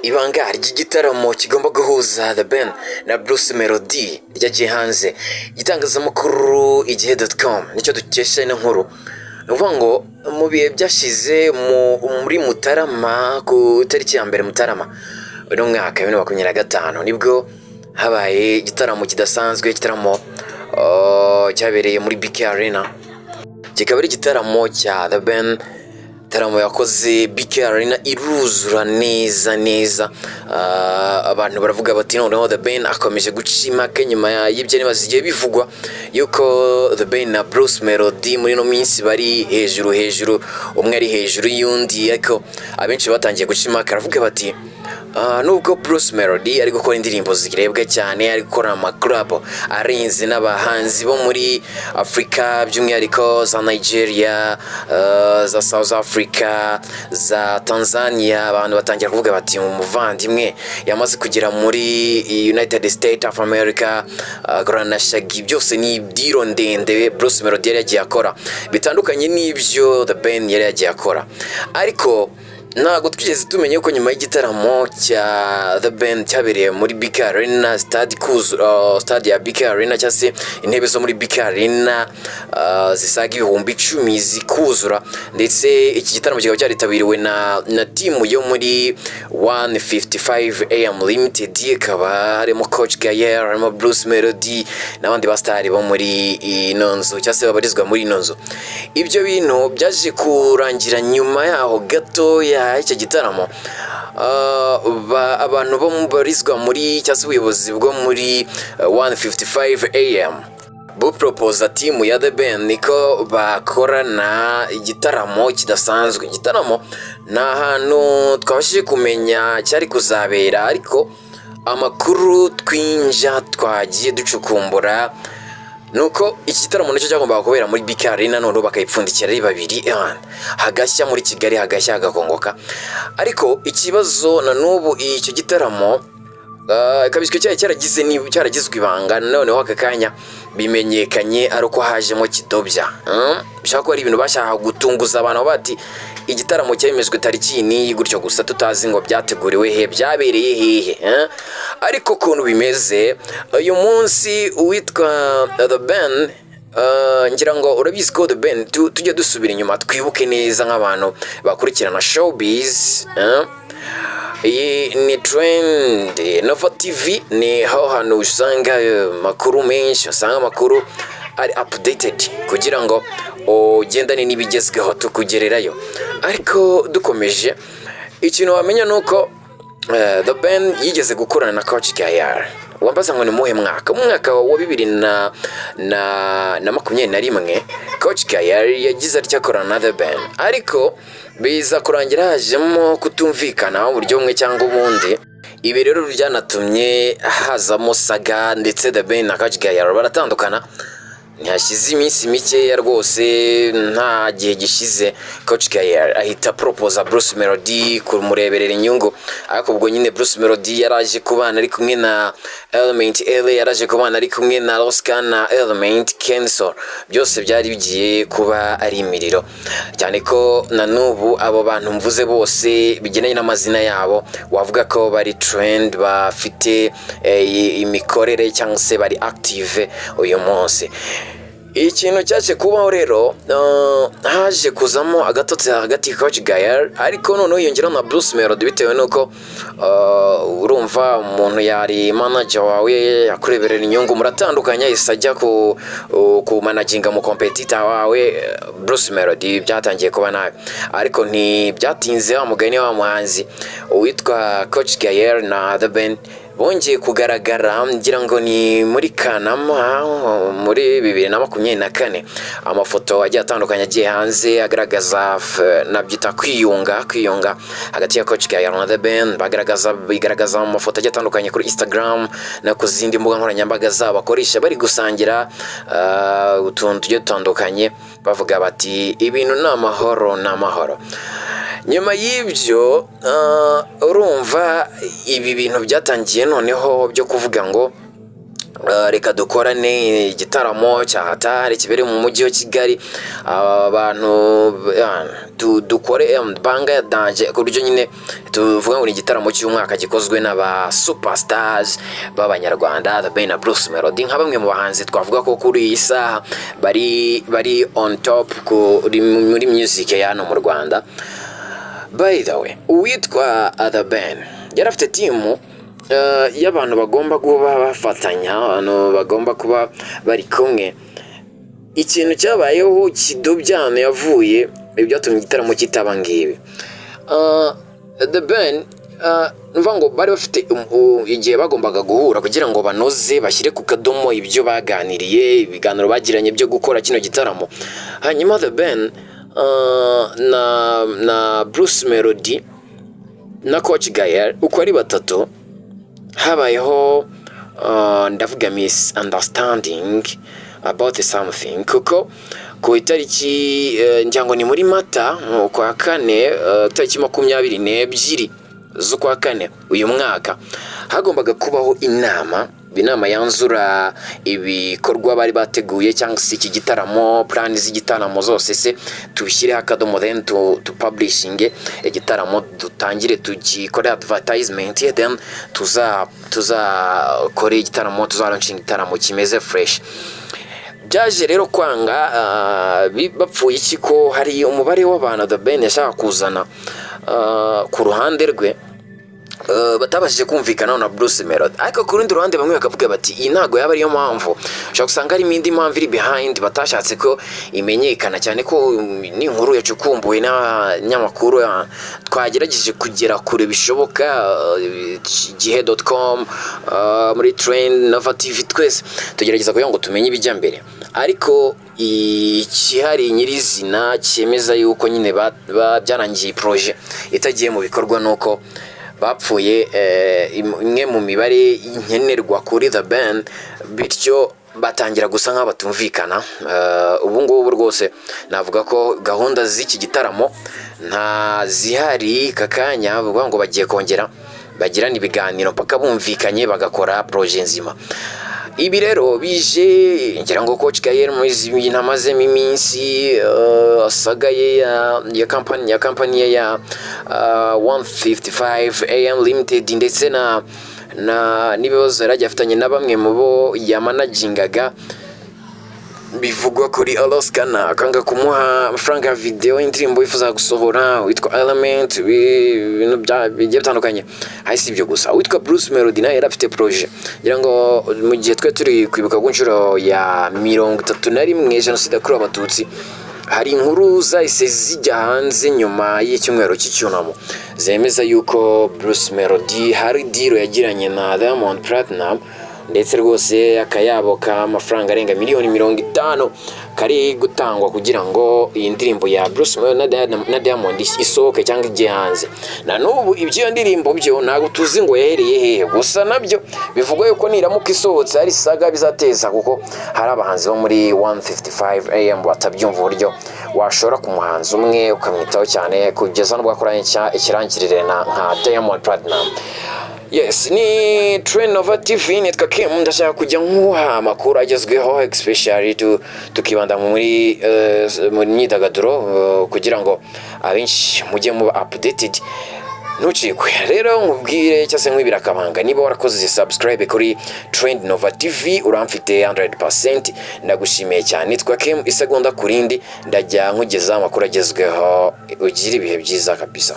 Ibanga ry'igitaramo kigomba guhuza The Ben na Bruce Melody ryagiye hanze. Igitangazamakuru igihe.com nicyo dukesha ino nkuru. Uvuga ngo mu bihe byashize muri Mutarama ku tariki ya mbere Mutarama uno mwaka 2025 nibwo habaye igitaramo kidasanzwe, igitaramo cyabereye muri BK Arena. Kikaba ari igitaramo cya The Ben, igitaramo yakoze BK Arena iruzura neza. Abantu baravuga bati noneho The Ben akomeje gucima nyuma y'ibyo nibazigiye bivugwa yuko The Ben na Bruce Melody muri no minsi bari hejuru, umwe ari hejuru y'undi, ariko abenshi batangiye gucima karavuga bati nubwo Bruce Melody ari gukora indirimbo zirebwa cyane, ari gukora amaklub arenze n'abahanzi bo muri Afrika, by'umwihariko za Nigeria, za South Africa, za Tanzania, abantu batangira kuvuga bati umuvandimwe yamaze kugera muri United States of America, Rwanda, Shagi, byose ni diro ndende Bruce Melody yari yagiye akora bitandukanye n'ibyo The Ben yari yagiye akora. Ariko ntabwo twigeze tumenye ko nyuma y'igitaramo cya The Ben cyabereye muri BK Arena, stade ya BK Arena, cyangwa se intebe zo muri BK Arena zisaga 10,000 zikuzura, ndetse iki gitaramo kikaba cyaritabiriwe na timu yo muri 155 AM Limited, ikaba harimo Coach Gayer, harimo Bruce Melody n'abandi bastari bo muri ino nzu, cyangwa se babarizwa muri ino nzu. Ibyo bintu byaje kurangira nyuma yaho gato ya icyo gitaramo. Abantu bo mubarizwa muri cyangwa se ubuyobozi bwo muri 155 AM bo propose timu ya The Ben niko bakorana igitaramo kidasanzwe. Igitaramo na hano twabashije kumenya cyari kuzabera, ariko amakuru twinja twagiye ducukumbura nuko iki gitaramo nicyo cyagombaga kubera muri BK Arena, none bakayipfundikira ari babiri, hagashya muri Kigali, hagashya hagakongoka. Ariko ikibazo na nubu icyo gitaramo kabiswe cyaragizwe ibanga, noneho aka kanya bimenyekanye ari uko hajemo kidobya. Bishaka ko ari ibintu bashaka gutunguza abantu bati igitaramo cyemejwe tariki ni gutyo gusa, tutazi ngo byateguriwe he, byabereye hehe. Ariko kuntu bimeze uyu munsi witwa The Ben, ngira ngo urabizi ko The Ben tujye dusubira inyuma twibuke neza nk'abantu bakurikirana showbiz. Iyi ni trend Nova TV, ni aho hantu usanga makuru menshi, usanga makuru ari updated kugira ngo ugendane n'ibigezweho tukugererayo. Ariko dukomeje, ikintu wamenya nuko The Ben yigeze gukorana na Coach Gayer. Wambaza ngo ni muhe mwaka wa 2021 Coach Gayer yagize atya korana na The Ben, ariko biza kurangira hajemo kutumvikana uburyo umwe cyangwa ubundi. Ibi rero byanatumye hazamo saga, ndetse The Ben na Coach Gayer baratandukana. Ntihashize iminsi mike rwose, nta gihe gishize Coach Gayer ahita propose Bruce Melody kumureberera inyungu. Ariko ubwo nyine Bruce Melody yaraje kubana ari kumwe na Element L, yaraje kubana ari kumwe na Oscar na Element Cancel, byose byari bigiye kuba ari imiriro cyane ko na nubu abo bantu mvuze bose bigeneye n'amazina yabo wavuga ko bari trend, bafite imikorere cyangwa se bari active uyu munsi. Ikintu cyaje kubaho rero, haje kuzamo agatotsi hagati Coach Gayer, ariko noneho yongera na Bruce Melody, bitewe nuko urumva umuntu yari manager wawe yakureberera inyungu, muratandukanya isajya ku managinga mu competitor wawe Bruce Melody, byatangiye kuba nabi. Ariko ntibyatinze wa mugani wa muhanzi witwa Coach Gayer na The Ben bongeye kugaragara, ngira ngo ni muri Kanama muri 2024. Amafoto agiye atandukanye agiye hanze agaragaza nabyita kwiyunga hagati ya Coach Gayer na The Ben. Bigaragaza amafoto agiye atandukanye kuri Instagram na ku zindi mbuga nkoranyambaga zabo bakoresha, bari gusangira utuntu tugiye dutandukanye, bavuga bati ibintu ni amahoro. Nyuma y'ibyo urumva ibi bintu byatangiye noneho byo kuvuga ngo reka dukorane igitaramo cya hatari kibere mu mujyi wa Kigali, abantu dukore banga ya danje ku buryo nyine tuvuga ngo ni igitaramo cy'umwaka gikozwe n'aba superstars b'abanyarwanda The Ben na Bruce Melody, nka bamwe mu bahanzi twavuga ko kuri iyi saha bari on top muri music ya hano mu Rwanda. By the way, uwitwa The Ben yarafite timu y'abantu bagomba kuba bafatanya, abantu bagomba kuba bari kumwe. Ikintu cyabayeho kidobyano yavuye ibyatumye igitaramo kitaba ngibi. The Ben nuvuga ngo bari bafite igihe bagombaga guhura kugira ngo banoze bashyire ku kadomo ibyo baganiriye, ibiganiro bagiranye byo gukora kino gitaramo. Hanyuma The Ben na Bruce Melody na Coach Gael uko ari batatu habayeho ndavuga misunderstanding about something, kuko ku itariki njyango ni muri Mata kwa kane tariki 22 z'ukwa kane uyu mwaka hagombaga kubaho inama yanzura ibikorwa bari bateguye cyangwa se iki gitaramo, plan z'igitaramo zose se tubishyire akadomo, then to publishing igitaramo, dutangire tugikore advertisement, then tuzakore igitaramo, launching igitaramo kimeze fresh. Byaje rero kwanga bapfuye iki ko hari umubare w'abantu The Ben yashaka kuzana ku ruhande rwe batabashije kumvikana na Bruce Melody, ariko ku rundi ruhande bamwe bakavuga bati iyi ntago yaba ariyo mpamvu, ushaka gusanga ari indi mpamvu iri behind batashatse ko imenyekana, cyane ko ni inkuru yacukumbuwe na nyamakuru twagerageje kugera kure bishoboka, igihe.com, muri Trend, Nova TV, twese tugerageza kugira ngo tumenye ibijya mbere, ariko ikihari nyirizina cyemeza yuko nyine byarangiye projet itagiye mu bikorwa nuko bapfuye imwe mu mibare nkenerwa kuri The Ben, bityo batangira gusa nk'abatumvikana. Ubu ngubu rwose navuga ko gahunda z'iki gitaramo nta zihari kakanya, bavuga ngo bagiye kongera bagirana ibiganiro paka bumvikanye bagakora projet nzima. Ibi rero bije ngira ngo Coach Gael muri ntamazemo iminsi asagaye ya company ya 155 AM Limited, ndetse na n'ibibazo yarajya afitanye na bamwe mu bo yamanagingaga, bivugwa kuri Alaska akanga kumuha amafaranga ya video indirimbo yifuza gusohora witwa Element, ibintu bigiye bitandukanye. Hasi ibyo gusa witwa Bruce Melody nawe yarafite projet ngira ngo mu gihe twe turi kwibuka ku nshuro ya 31 Jenoside yakorewe Abatutsi, hari inkuru zahise zijya hanze nyuma y'icyumweru cy'icyunamo zemeza yuko Bruce Melody hari deal yagiranye na Diamond Platinum, ndetse rwose akayabo k'amafaranga arenga miliyoni 50 kari gutangwa kugira ngo iyi ndirimbo ya Bruce Melody na Diamond isohoke cyangwa ijye hanze. Na n'ubu ibyo ndirimbo byo ntago tuzi ngo yahereye hehe, gusa nabyo bivugwa yuko niramuka isohotse ari saga bizateza, kuko hari abahanzi bo muri 155 AM batabyumva uburyo washora ku muhanzi umwe ukamwitaho cyane kugeza n'ubwo akoranye ikirangirire nka Diamond Platinum. Yes, ni Trend Nova TV, nitwa Kim, ndashaka kujya nkuha amakuru agezweho especially tukibanda muri myidagaduro kugira ngo abenshi mujye muba updated. Ntucikwe rero nkubwire cyase nkwibira kabanga, niba warakoze subscribe kuri Trend Nova TV uramfite 100%, ndagushimiye cyane. Nitwa Kim, isegonda kurindi ndajya nkugeza amakuru agezweho, ugira ibihe byiza kabisa.